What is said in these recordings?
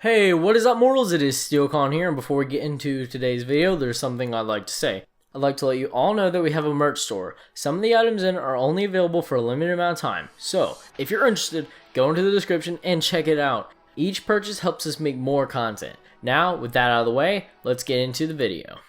Hey, what is up, mortals? It is Stelecon here, and before we get into today's video, there's something I'd like to say. I'd like to let you all know that we have a merch store. Some of the items in are only available for a limited amount of time, so if you're interested, go into the description and check it out. Each purchase helps us make more content. Now, with that out of the way, let's get into the video.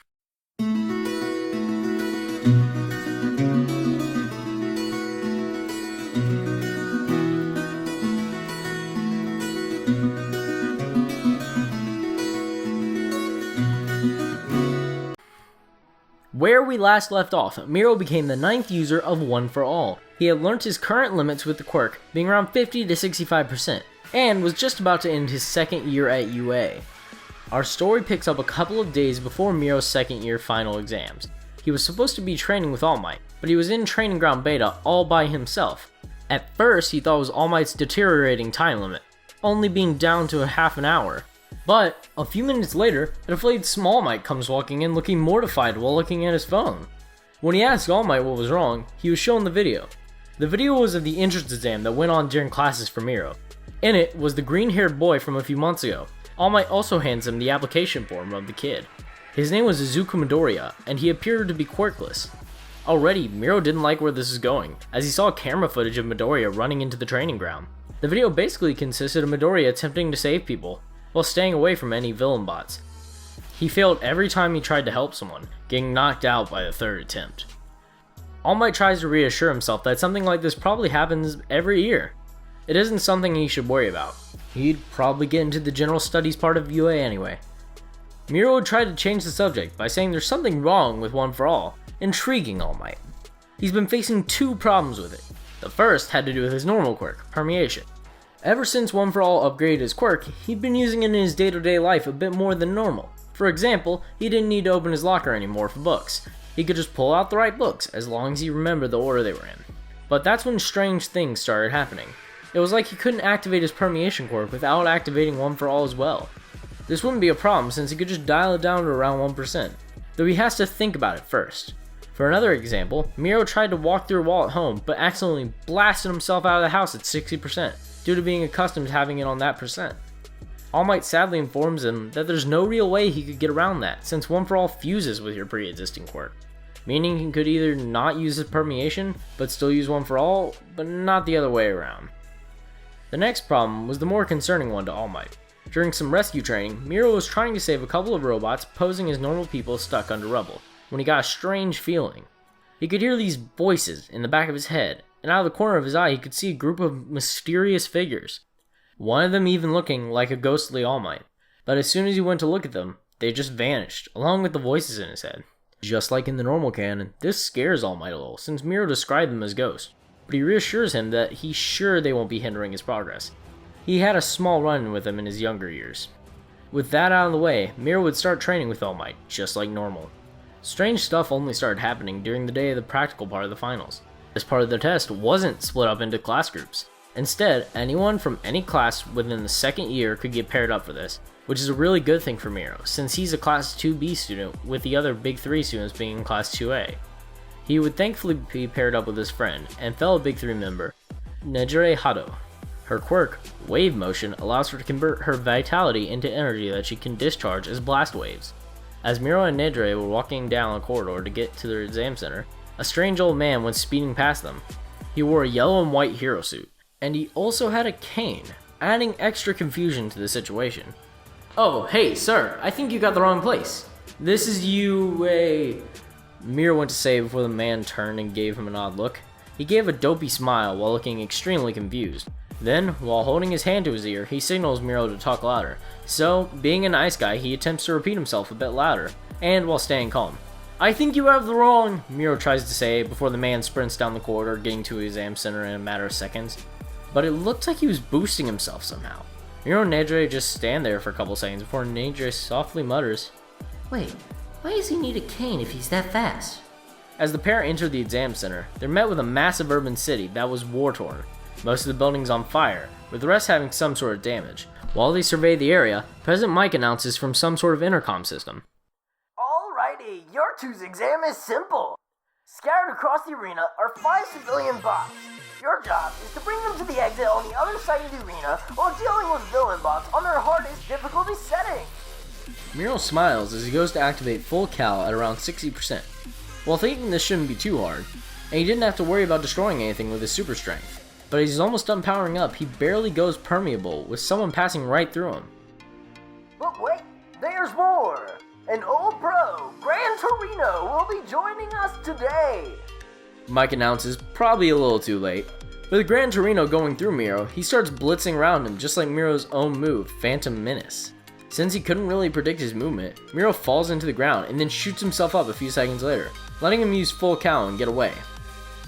Where we last left off, Mirio became the 9th user of One for All. He had learnt his current limits with the quirk, being around 50 to 65%, and was just about to end his second year at UA. Our story picks up a couple of days before Mirio's second year final exams. He was supposed to be training with All Might, but he was in Training Ground Beta all by himself. At first, he thought it was All Might's deteriorating time limit, only being down to a half an hour. But a few minutes later, a deflated Small Might comes walking in looking mortified while looking at his phone. When he asked All Might what was wrong, he was shown the video. The video was of the entrance exam that went on during classes for Mirio. In it was the green-haired boy from a few months ago. All Might also hands him the application form of the kid. His name was Izuku Midoriya, and he appeared to be quirkless. Already, Mirio didn't like where this was going, as he saw camera footage of Midoriya running into the training ground. The video basically consisted of Midoriya attempting to save people, while staying away from any villain bots. He failed every time he tried to help someone, getting knocked out by the third attempt. All Might tries to reassure himself that something like this probably happens every year. It isn't something he should worry about. He'd probably get into the general studies part of UA anyway. Mirio would try to change the subject by saying there's something wrong with One for All, intriguing All Might. He's been facing two problems with it. The first had to do with his normal quirk, permeation. Ever since One for All upgraded his quirk, he'd been using it in his day-to-day life a bit more than normal. For example, he didn't need to open his locker anymore for books. He could just pull out the right books, as long as he remembered the order they were in. But that's when strange things started happening. It was like he couldn't activate his permeation quirk without activating One for All as well. This wouldn't be a problem since he could just dial it down to around 1%, though he has to think about it first. For another example, Mirio tried to walk through a wall at home, but accidentally blasted himself out of the house at 60%. Due to being accustomed to having it on that percent. All Might sadly informs him that there's no real way he could get around that, since One for All fuses with your pre-existing quirk, meaning he could either not use his permeation, but still use One for All, but not the other way around. The next problem was the more concerning one to All Might. During some rescue training, Mirio was trying to save a couple of robots posing as normal people stuck under rubble, when he got a strange feeling. He could hear these voices in the back of his head, and out of the corner of his eye he could see a group of mysterious figures. One of them even looking like a ghostly All Might, but as soon as he went to look at them, they just vanished, along with the voices in his head. Just like in the normal canon, this scares All Might a little, since Mirio described them as ghosts, but he reassures him that he's sure they won't be hindering his progress. He had a small run-in with them in his younger years. With that out of the way, Mirio would start training with All Might, just like normal. Strange stuff only started happening during the day of the practical part of the finals. This part of the test wasn't split up into class groups. Instead, anyone from any class within the second year could get paired up for this, which is a really good thing for Mirio, since he's a Class 2B student with the other Big 3 students being in Class 2A. He would thankfully be paired up with his friend and fellow Big 3 member, Nejire Hado. Her quirk, Wave Motion, allows her to convert her vitality into energy that she can discharge as blast waves. As Mirio and Nejire were walking down a corridor to get to their exam center, a strange old man went speeding past them. He wore a yellow and white hero suit, and he also had a cane, adding extra confusion to the situation. "Oh, hey, sir, I think you got the wrong place. This is UA..." Mirio went to say before the man turned and gave him an odd look. He gave a dopey smile while looking extremely confused. Then, while holding his hand to his ear, he signals Mirio to talk louder. So, being a nice guy, he attempts to repeat himself a bit louder, and while staying calm. "I think you have the wrong..." Mirio tries to say before the man sprints down the corridor, getting to his exam center in a matter of seconds. But it looked like he was boosting himself somehow. Mirio and Nejire just stand there for a couple seconds before Nejire softly mutters, "Wait, why does he need a cane if he's that fast?" As the pair enter the exam center, they're met with a massive urban city that was war-torn. Most of the buildings on fire, with the rest having some sort of damage. While they survey the area, President Mike announces from some sort of intercom system. "Alrighty, your two's exam is simple. Scattered across the arena are 5 civilian bots. Your job is to bring them to the exit on the other side of the arena while dealing with villain bots on their hardest difficulty setting. Mirio smiles as he goes to activate full cal at around 60%. While thinking this shouldn't be too hard, and he didn't have to worry about destroying anything with his super strength. But as he's almost done powering up, he barely goes permeable with someone passing right through him. But wait, there's more! An old pro, Gran Torino, will be joining us today! Mike announces, probably a little too late. With Gran Torino going through Mirio, he starts blitzing around him just like Mirio's own move, Phantom Menace. Since he couldn't really predict his movement, Mirio falls into the ground and then shoots himself up a few seconds later, letting him use full cal and get away.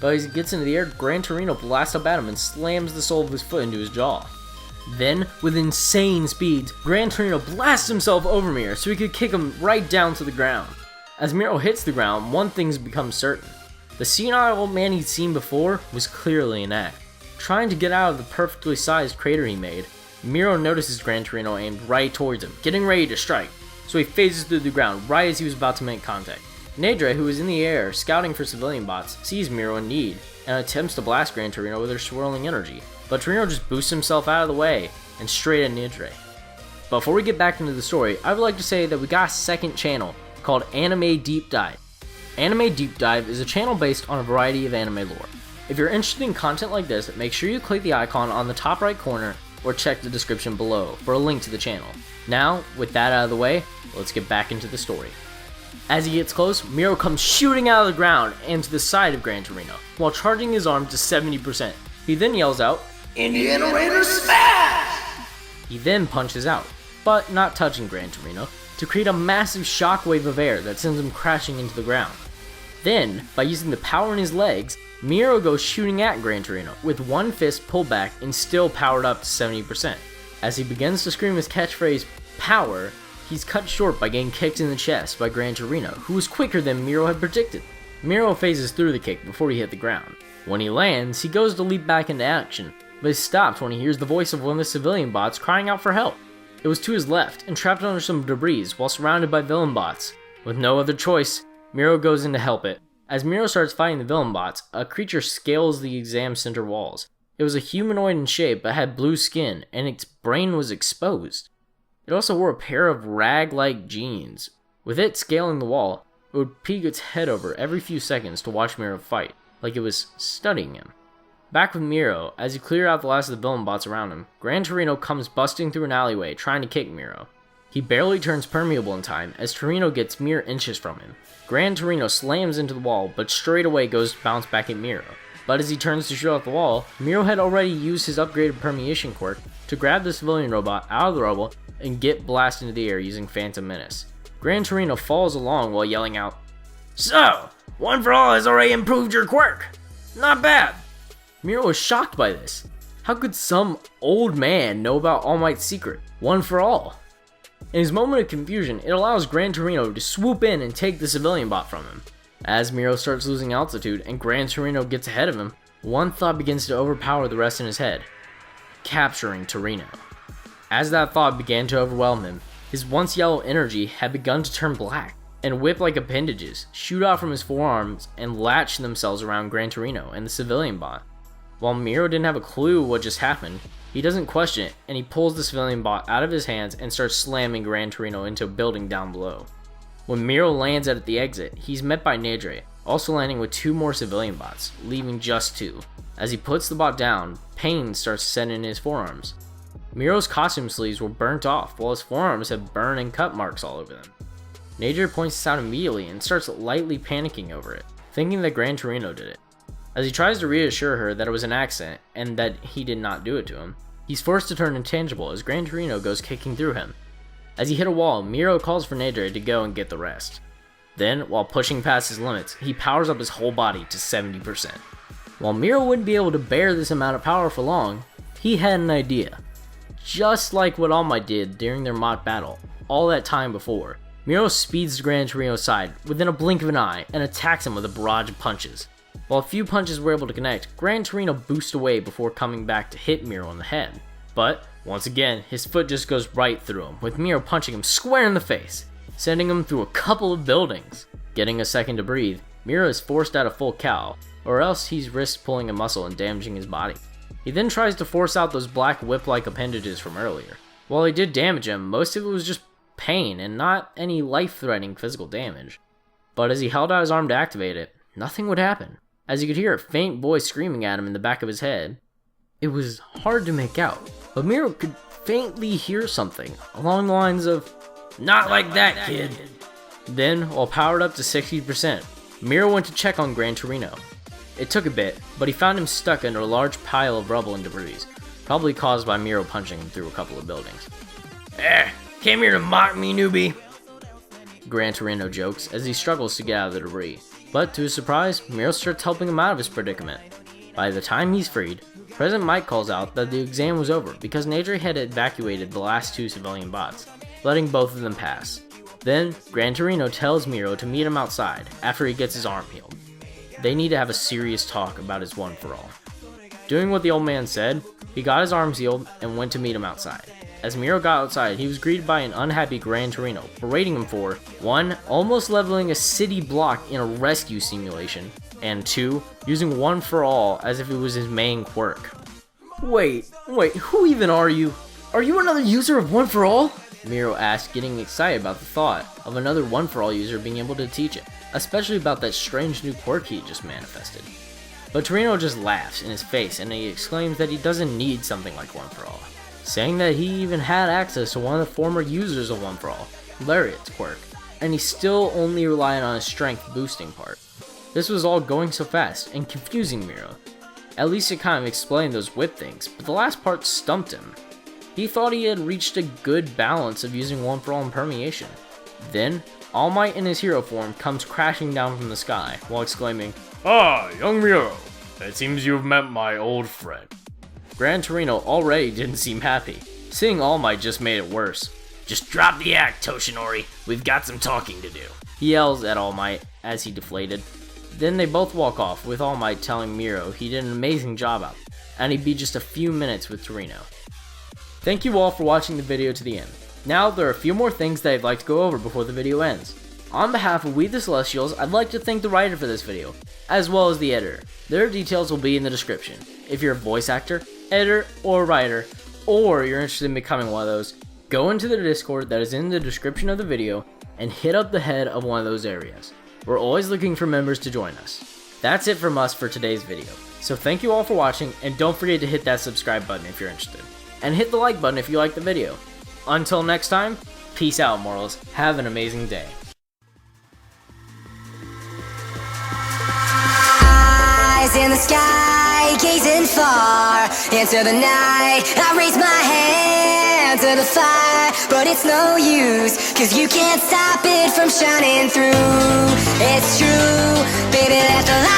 But as he gets into the air, Gran Torino blasts up at him and slams the sole of his foot into his jaw. Then, with insane speeds, Gran Torino blasts himself over Mirio so he could kick him right down to the ground. As Mirio hits the ground, one thing's become certain. The senile old man he'd seen before was clearly an act. Trying to get out of the perfectly sized crater he made, Mirio notices Gran Torino aimed right towards him, getting ready to strike, so he phases through the ground right as he was about to make contact. Nadre, who is in the air scouting for civilian bots, sees Mirio in need and attempts to blast Gran Torino with her swirling energy, but Torino just boosts himself out of the way and straight at Nadre. Before we get back into the story, I would like to say that we got a second channel called Anime Deep Dive. Anime Deep Dive is a channel based on a variety of anime lore. If you're interested in content like this, make sure you click the icon on the top right corner or check the description below for a link to the channel. Now, with that out of the way, let's get back into the story. As he gets close, Mirio comes shooting out of the ground and to the side of Gran Torino, while charging his arm to 70%. He then yells out, Indiana Raider Smash! He then punches out, but not touching Gran Torino, to create a massive shockwave of air that sends him crashing into the ground. Then, by using the power in his legs, Mirio goes shooting at Gran Torino, with one fist pulled back and still powered up to 70%. As he begins to scream his catchphrase, power, he's cut short by getting kicked in the chest by Gran Torino, who was quicker than Mirio had predicted. Mirio phases through the kick before he hit the ground. When he lands, he goes to leap back into action, but is stopped when he hears the voice of one of the civilian bots crying out for help. It was to his left, and trapped under some debris while surrounded by villain bots. With no other choice, Mirio goes in to help it. As Mirio starts fighting the villain bots, a creature scales the exam center walls. It was a humanoid in shape but had blue skin, and its brain was exposed. It also wore a pair of rag-like jeans. With it scaling the wall, it would peek its head over every few seconds to watch Mirio fight, like it was studying him. Back with Mirio, as he cleared out the last of the villain bots around him, Gran Torino comes busting through an alleyway trying to kick Mirio. He barely turns permeable in time as Torino gets mere inches from him. Gran Torino slams into the wall, but straight away goes to bounce back at Mirio. But as he turns to shoot out the wall, Mirio had already used his upgraded permeation quirk to grab the civilian robot out of the rubble and get blasted into the air using Phantom Menace. Gran Torino follows along while yelling out, "So, One for All has already improved your quirk! Not bad!" Mirio was shocked by this. How could some old man know about All Might's secret, One for All? In his moment of confusion, it allows Gran Torino to swoop in and take the civilian bot from him. As Mirio starts losing altitude and Gran Torino gets ahead of him, one thought begins to overpower the rest in his head: capturing Torino. As that thought began to overwhelm him, his once yellow energy had begun to turn black, and whip-like appendages shoot out from his forearms and latch themselves around Gran Torino and the civilian bot. While Mirio didn't have a clue what just happened, he doesn't question it, and he pulls the civilian bot out of his hands and starts slamming Gran Torino into a building down below. When Mirio lands at the exit, he's met by Nadre, also landing with two more civilian bots, leaving just two. As he puts the bot down, pain starts to set in his forearms. Mirio's costume sleeves were burnt off, while his forearms have burn and cut marks all over them. Nadre points this out immediately and starts lightly panicking over it, thinking that Gran Torino did it. As he tries to reassure her that it was an accident and that he did not do it to him, he's forced to turn intangible as Gran Torino goes kicking through him. As he hit a wall, Mirio calls for Nadre to go and get the rest. Then, while pushing past his limits, he powers up his whole body to 70%. While Mirio wouldn't be able to bear this amount of power for long, he had an idea. Just like what All Might did during their mock battle, all that time before, Mirio speeds to Gran Torino's side within a blink of an eye and attacks him with a barrage of punches. While a few punches were able to connect, Gran Torino boosts away before coming back to hit Mirio in the head. But, once again, his foot just goes right through him, with Mirio punching him square in the face, sending him through a couple of buildings. Getting a second to breathe, Mirio is forced out of full cal, or else he's risked pulling a muscle and damaging his body. He then tries to force out those black whip-like appendages from earlier. While he did damage him, most of it was just pain and not any life-threatening physical damage. But as he held out his arm to activate it, nothing would happen, as he could hear a faint voice screaming at him in the back of his head. It was hard to make out, but Mirio could faintly hear something along the lines of, "Not like that, kid." Then, while powered up to 60%, Mirio went to check on Gran Torino. It took a bit, but he found him stuck under a large pile of rubble and debris, probably caused by Mirio punching him through a couple of buildings. Came here to mock me, newbie?" Gran Torino jokes as he struggles to get out of the debris, but to his surprise, Mirio starts helping him out of his predicament. By the time he's freed, President Mike calls out that the exam was over because Nature had evacuated the last 2 civilian bots, letting both of them pass. Then, Gran Torino tells Mirio to meet him outside after he gets his arm healed. They need to have a serious talk about his one for all. Doing what the old man said, he got his arms healed and went to meet him outside. As Mirio got outside, he was greeted by an unhappy Gran Torino, berating him for 1. Almost leveling a city block in a rescue simulation, and 2. Using one for all as if it was his main quirk. Wait, who even are you? Are you another user of one for all? Mirio asked, getting excited about the thought of another one for all user being able to teach it, especially about that strange new quirk he just manifested. But Torino just laughs in his face and he exclaims that he doesn't need something like one for all, saying that he even had access to one of the former users of one for all, Lariat's quirk, and he's still only relying on his strength boosting part. This was all going so fast and confusing Mirio. At least it kind of explained those whip things, but the last part stumped him. He thought he had reached a good balance of using one for all and permeation. Then, All Might in his hero form comes crashing down from the sky while exclaiming, "Ah, young Mirio, it seems you have met my old friend." Gran Torino already didn't seem happy. Seeing All Might just made it worse. "Just drop the act, Toshinori. We've got some talking to do," he yells at All Might as he deflated. Then they both walk off, with All Might telling Mirio he did an amazing job out, and he'd be just a few minutes with Torino. Thank you all for watching the video to the end. Now, there are a few more things that I'd like to go over before the video ends. On behalf of We the Celestials, I'd like to thank the writer for this video, as well as the editor. Their details will be in the description. If you're a voice actor, editor, or writer, or you're interested in becoming one of those, go into the Discord that is in the description of the video and hit up the head of one of those areas. We're always looking for members to join us. That's it from us for today's video. So thank you all for watching, and don't forget to hit that subscribe button if you're interested. And hit the like button if you liked the video. Until next time, peace out, mortals. Have an amazing day. Eyes in the sky, gazing far into the night. I raise my hand to the fire, but it's no use, 'cause you can't stop it from shining through. It's true, baby, let the light